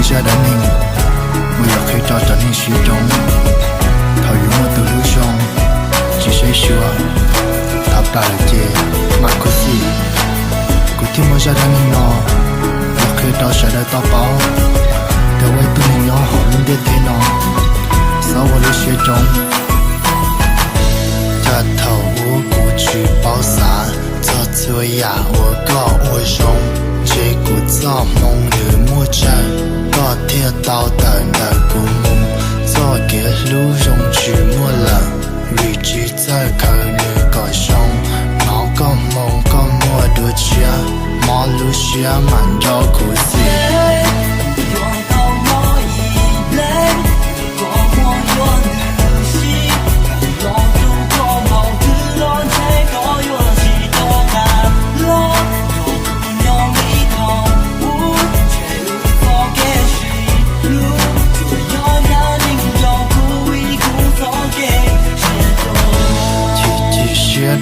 下的你，我要可以找到你心中，讨厌我的路上，只谁说，他不了解，马可西，古天我下的你呢，要可以找下的大宝，但为对你呢，好人的天呢，扫我的雪中，这头我过去包伞，这最呀我告我用。结果造梦与魔战，高铁到等的古墓，早给路用去莫了，日记在看你个上，那个梦个莫多家，马路下满着苦思。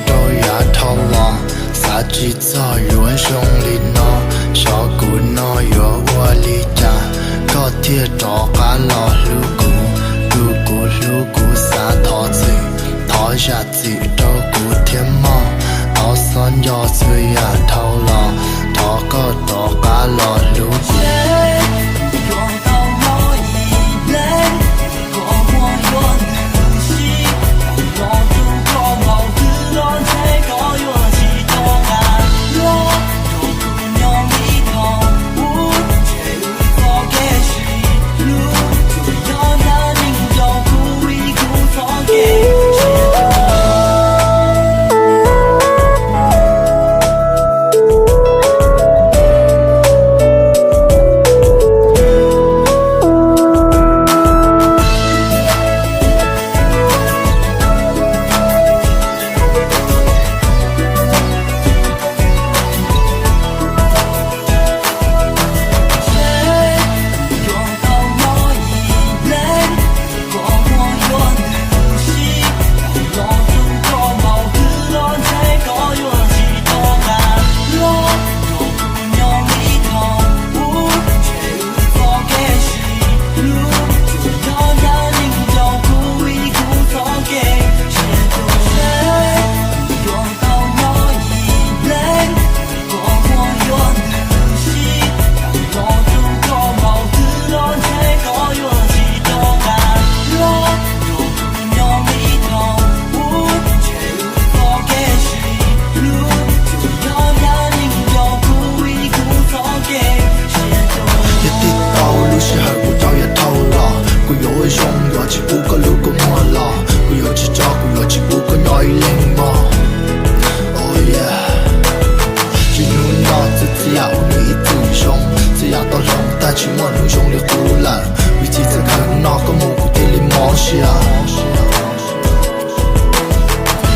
都要逃亡，啥子早原兄弟呢？小姑呢有我离家，高铁找个老路过三套子，套下子都过天忙，到三要催呀逃了，找个老路过。去我路上的湖南，为几次看那个蘑菇店里冒险。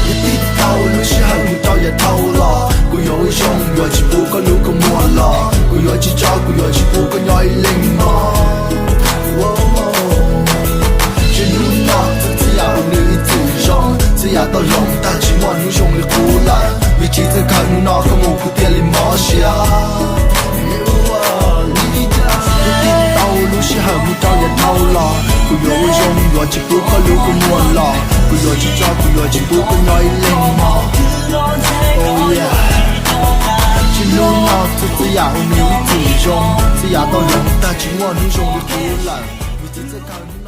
一低头路是很早也透了，我要一双要去不个路个莫了，我要去找我要去不个要一零嘛。只路那只要你自用，只要到龙但去我路上的湖南，为几次看那个蘑菇店里冒险。路是很早也透了，不要用要去不可路个莫了，不要去找不要去不可要一零嘛。Oh yeah， 去路那只要你自用，只要到龙但去我路上的湖南，为几次看。